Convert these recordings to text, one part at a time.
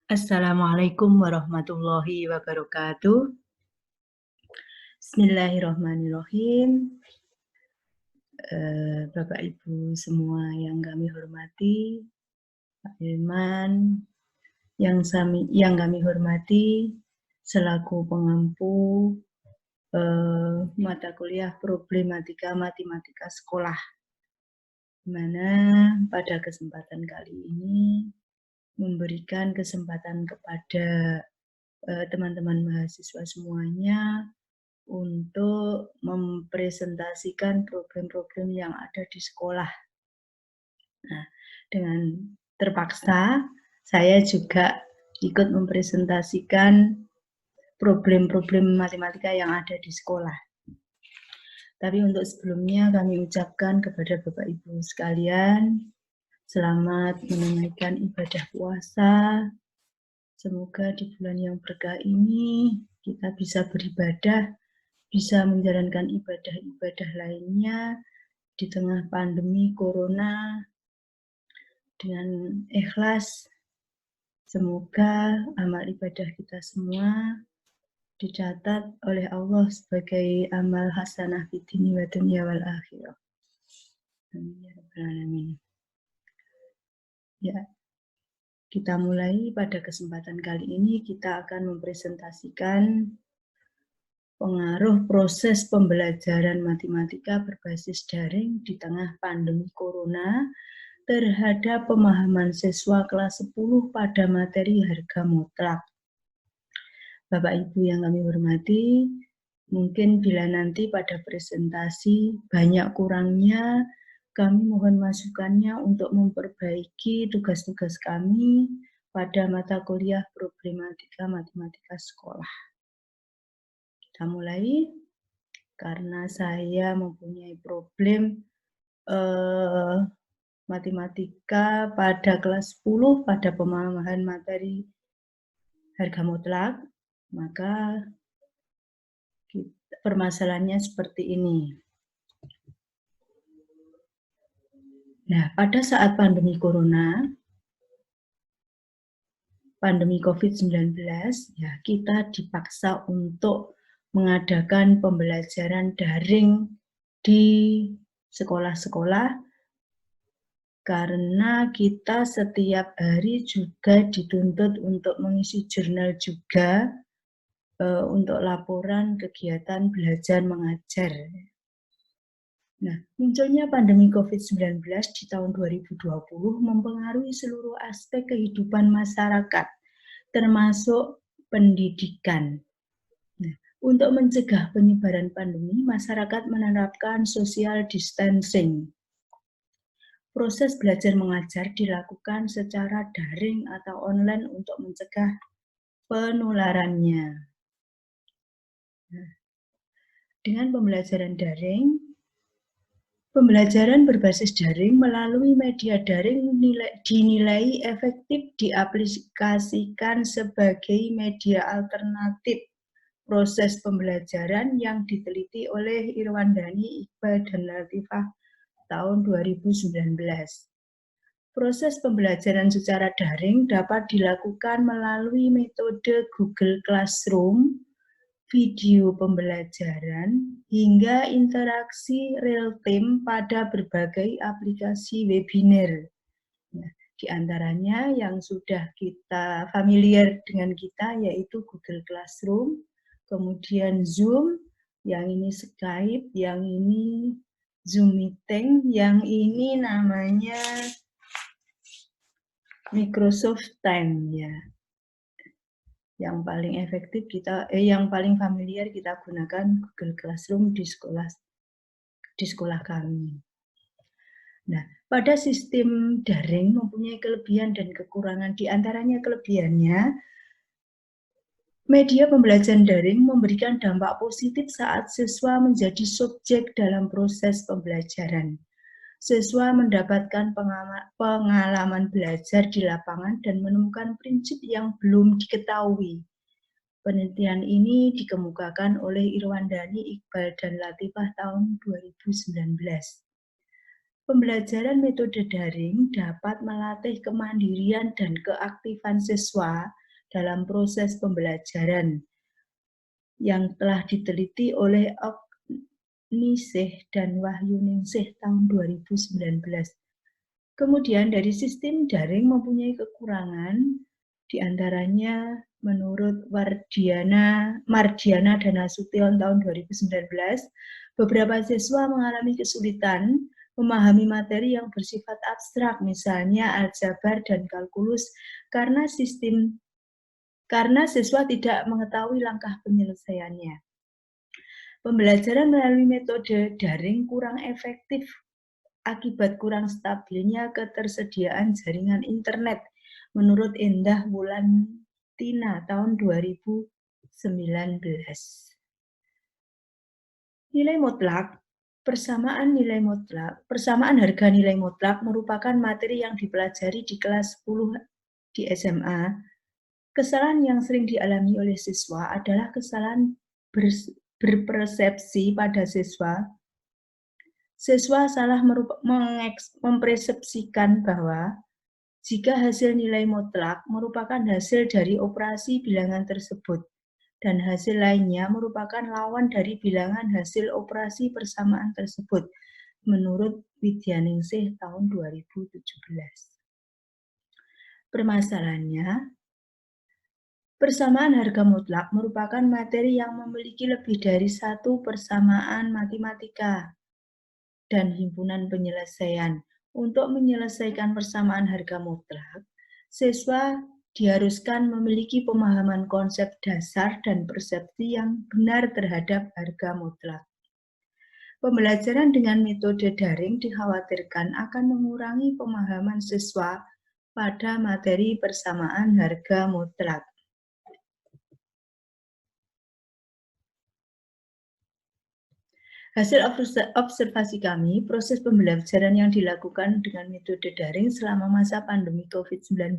Assalamualaikum warahmatullahi wabarakatuh. Bismillahirrahmanirrahim. Bapak Ibu semua yang kami hormati, Pak Hilman, yang kami hormati selaku pengampu mata kuliah problematika matematika sekolah, di mana pada kesempatan kali ini memberikan kesempatan kepada teman-teman mahasiswa semuanya untuk mempresentasikan problem-problem yang ada di sekolah. Nah, dengan terpaksa saya juga ikut mempresentasikan problem-problem matematika yang ada di sekolah. Tapi untuk sebelumnya kami ucapkan kepada Bapak Ibu sekalian, selamat menunaikan ibadah puasa. Semoga di bulan yang berkah ini kita bisa beribadah, bisa menjalankan ibadah-ibadah lainnya di tengah pandemi corona dengan ikhlas. Semoga amal ibadah kita semua dicatat oleh Allah sebagai amal hasanah fid dini wa dunya wal akhirah. Amin ya rabbal alamin. Ya, kita mulai pada kesempatan kali ini. Kita akan mempresentasikan pengaruh proses pembelajaran matematika berbasis daring di tengah pandemi corona terhadap pemahaman siswa kelas 10 pada materi harga mutlak. Bapak Ibu yang kami hormati, mungkin bila nanti pada presentasi banyak kurangnya, kami mohon masukannya untuk memperbaiki tugas-tugas kami pada mata kuliah problematika matematika sekolah. Kita mulai, karena saya mempunyai problem matematika pada kelas 10 pada pemahaman materi harga mutlak, maka permasalahannya seperti ini. Nah, pada saat pandemi corona, pandemi COVID-19, ya kita dipaksa untuk mengadakan pembelajaran daring di sekolah-sekolah karena kita setiap hari juga dituntut untuk mengisi jurnal juga untuk laporan kegiatan belajar mengajar. Nah, munculnya pandemi COVID-19 di tahun 2020 mempengaruhi seluruh aspek kehidupan masyarakat, termasuk pendidikan. Nah, untuk mencegah penyebaran pandemi, masyarakat menerapkan social distancing. Proses belajar mengajar dilakukan secara daring atau online untuk mencegah penularannya. Nah, dengan pembelajaran daring, pembelajaran berbasis daring melalui media daring dinilai efektif diaplikasikan sebagai media alternatif proses pembelajaran yang diteliti oleh Irwandani, Iqbal, dan Latifah tahun 2019. Proses pembelajaran secara daring dapat dilakukan melalui metode Google Classroom, video pembelajaran, hingga interaksi real-time pada berbagai aplikasi webinar. Nah, di antaranya yang sudah kita familiar dengan kita yaitu Google Classroom, kemudian Zoom, yang ini Skype, yang ini Zoom Meeting, yang ini namanya Microsoft Teams ya. Yang paling efektif yang paling familiar kita gunakan Google Classroom di sekolah kami. Nah, pada sistem daring mempunyai kelebihan dan kekurangan. Di antaranya kelebihannya, media pembelajaran daring memberikan dampak positif saat siswa menjadi subjek dalam proses pembelajaran. Siswa mendapatkan pengalaman belajar di lapangan dan menemukan prinsip yang belum diketahui. Penelitian ini dikemukakan oleh Irwandani, Iqbal, dan Latifah tahun 2019. Pembelajaran metode daring dapat melatih kemandirian dan keaktifan siswa dalam proses pembelajaran yang telah diteliti oleh Ognisih dan Wahyuningsih tahun 2019. Kemudian dari sistem daring mempunyai kekurangan, diantaranya menurut Mardiana Danasution tahun 2019, beberapa siswa mengalami kesulitan memahami materi yang bersifat abstrak, misalnya aljabar dan kalkulus, karena siswa tidak mengetahui langkah penyelesaiannya. Pembelajaran melalui metode daring kurang efektif akibat kurang stabilnya ketersediaan jaringan internet, menurut Endah Wulantina tahun 2019. Nilai mutlak, persamaan harga nilai mutlak merupakan materi yang dipelajari di kelas 10 di SMA. Kesalahan yang sering dialami oleh siswa adalah kesalahan berpersepsi pada siswa. Siswa salah mempersepsikan bahwa jika hasil nilai mutlak merupakan hasil dari operasi bilangan tersebut, dan hasil lainnya merupakan lawan dari bilangan hasil operasi persamaan tersebut, menurut Widyaningsih tahun 2017. Permasalahannya, persamaan harga mutlak merupakan materi yang memiliki lebih dari satu persamaan matematika dan himpunan penyelesaian. Untuk menyelesaikan persamaan harga mutlak, siswa diharuskan memiliki pemahaman konsep dasar dan persepsi yang benar terhadap harga mutlak. Pembelajaran dengan metode daring dikhawatirkan akan mengurangi pemahaman siswa pada materi persamaan harga mutlak. Hasil observasi kami, proses pembelajaran yang dilakukan dengan metode daring selama masa pandemi COVID-19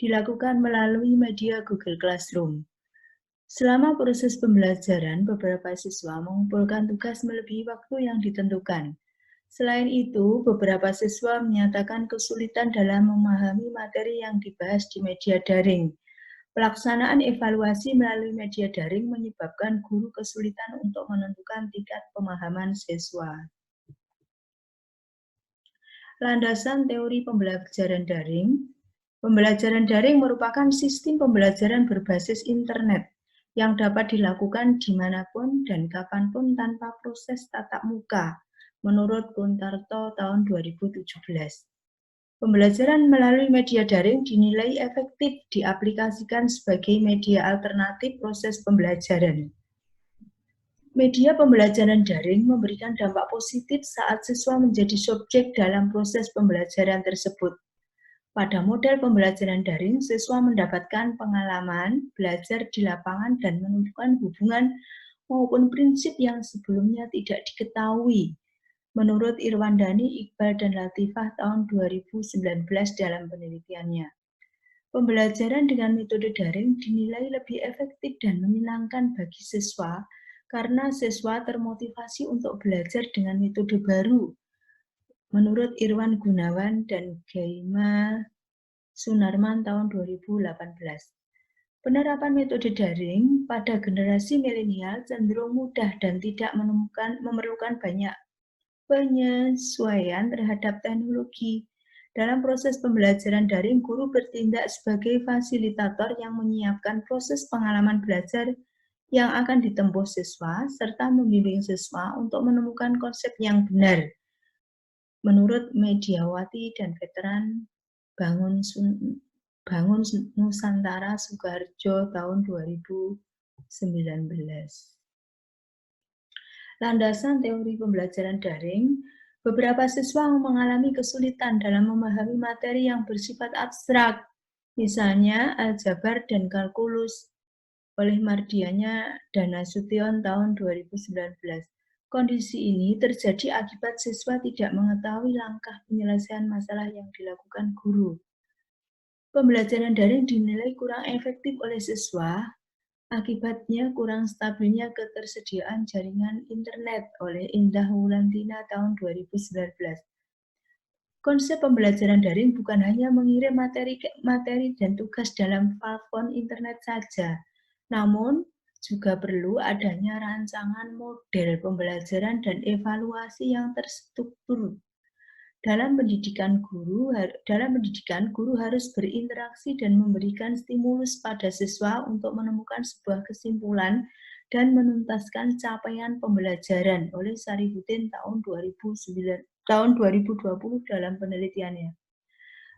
dilakukan melalui media Google Classroom. Selama proses pembelajaran, beberapa siswa mengumpulkan tugas melebihi waktu yang ditentukan. Selain itu, beberapa siswa menyatakan kesulitan dalam memahami materi yang dibahas di media daring. Pelaksanaan evaluasi melalui media daring menyebabkan guru kesulitan untuk menentukan tingkat pemahaman siswa. Landasan teori pembelajaran daring. Pembelajaran daring merupakan sistem pembelajaran berbasis internet yang dapat dilakukan dimanapun dan kapanpun tanpa proses tatap muka, menurut Kuntarto tahun 2017. Pembelajaran melalui media daring dinilai efektif diaplikasikan sebagai media alternatif proses pembelajaran. Media pembelajaran daring memberikan dampak positif saat siswa menjadi subjek dalam proses pembelajaran tersebut. Pada model pembelajaran daring, siswa mendapatkan pengalaman belajar di lapangan dan menemukan hubungan maupun prinsip yang sebelumnya tidak diketahui. Menurut Irwandani, Iqbal, dan Latifah tahun 2019 dalam penelitiannya. Pembelajaran dengan metode daring dinilai lebih efektif dan menyenangkan bagi siswa karena siswa termotivasi untuk belajar dengan metode baru. Menurut Irwan Gunawan dan Gaima Sunarman tahun 2018. Penerapan metode daring pada generasi milenial cenderung mudah dan tidak memerlukan banyak penyesuaian terhadap teknologi. Dalam proses pembelajaran daring, guru bertindak sebagai fasilitator yang menyiapkan proses pengalaman belajar yang akan ditempuh siswa, serta membimbing siswa untuk menemukan konsep yang benar. Menurut Mediawati dan veteran Bangun Nusantara Sukoharjo tahun 2019. Landasan teori pembelajaran daring, beberapa siswa mengalami kesulitan dalam memahami materi yang bersifat abstrak, misalnya aljabar dan kalkulus, oleh Mardiana Danasution tahun 2019. Kondisi ini terjadi akibat siswa tidak mengetahui langkah penyelesaian masalah yang dilakukan guru. Pembelajaran daring dinilai kurang efektif oleh siswa. Akibatnya kurang stabilnya ketersediaan jaringan internet oleh Endah Wulantina tahun 2019. Konsep pembelajaran daring bukan hanya mengirim materi dan tugas dalam platform internet saja, namun juga perlu adanya rancangan model pembelajaran dan evaluasi yang terstruktur. Dalam pendidikan, guru harus berinteraksi dan memberikan stimulus pada siswa untuk menemukan sebuah kesimpulan dan menuntaskan capaian pembelajaran oleh Sarifuddin tahun 2020 dalam penelitiannya.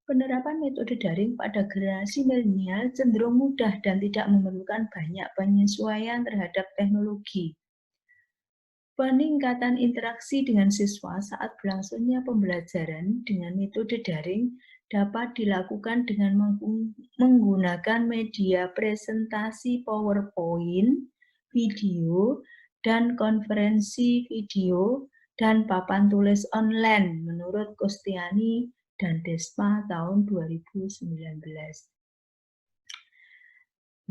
Penerapan metode daring pada generasi milenial cenderung mudah dan tidak memerlukan banyak penyesuaian terhadap teknologi. Peningkatan interaksi dengan siswa saat berlangsungnya pembelajaran dengan metode daring dapat dilakukan dengan menggunakan media presentasi PowerPoint, video, dan konferensi video dan papan tulis online menurut Kostiani dan Desma tahun 2019.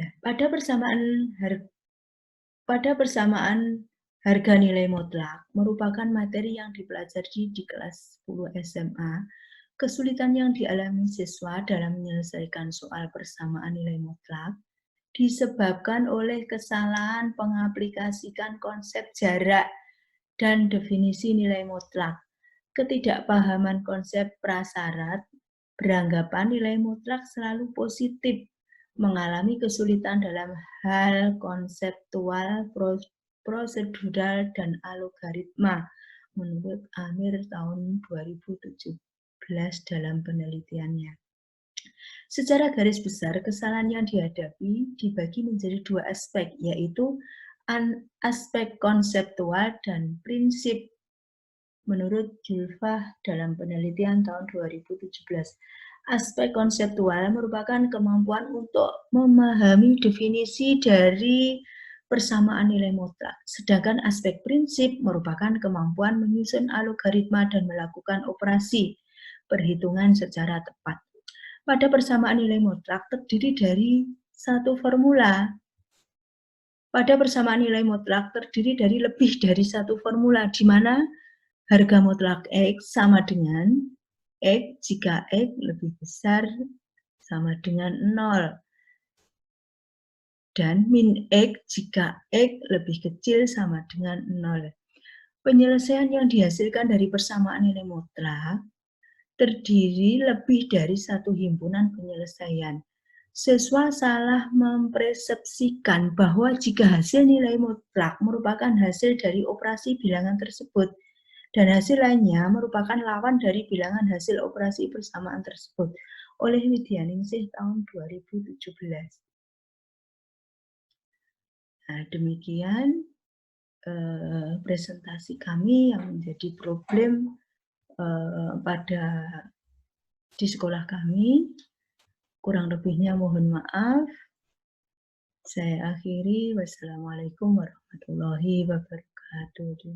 Nah, pada persamaan harga nilai mutlak merupakan materi yang dipelajari di kelas 10 SMA. Kesulitan yang dialami siswa dalam menyelesaikan soal persamaan nilai mutlak disebabkan oleh kesalahan pengaplikasikan konsep jarak dan definisi nilai mutlak. Ketidakpahaman konsep prasyarat beranggapan nilai mutlak selalu positif, mengalami kesulitan dalam hal konseptual, prosedural, dan algoritma, menurut Amir tahun 2017 dalam penelitiannya. Secara garis besar, kesalahan yang dihadapi dibagi menjadi dua aspek, yaitu aspek konseptual dan prinsip. Menurut Julfah dalam penelitian tahun 2017, aspek konseptual merupakan kemampuan untuk memahami definisi dari persamaan nilai mutlak, sedangkan aspek prinsip merupakan kemampuan menyusun algoritma dan melakukan operasi perhitungan secara tepat. Pada persamaan nilai mutlak terdiri dari satu formula. Pada persamaan nilai mutlak terdiri dari lebih dari satu formula, di mana harga mutlak X sama dengan X jika X lebih besar sama dengan 0. Dan min X jika X lebih kecil sama dengan 0. Penyelesaian yang dihasilkan dari persamaan nilai mutlak terdiri lebih dari satu himpunan penyelesaian. Siswa salah mempersepsikan bahwa jika hasil nilai mutlak merupakan hasil dari operasi bilangan tersebut, dan hasil lainnya merupakan lawan dari bilangan hasil operasi persamaan tersebut, oleh Widyaningsih tahun 2017. Nah, demikian presentasi kami yang menjadi problem di sekolah kami. Kurang lebihnya mohon maaf. Saya akhiri. Wassalamualaikum warahmatullahi wabarakatuh.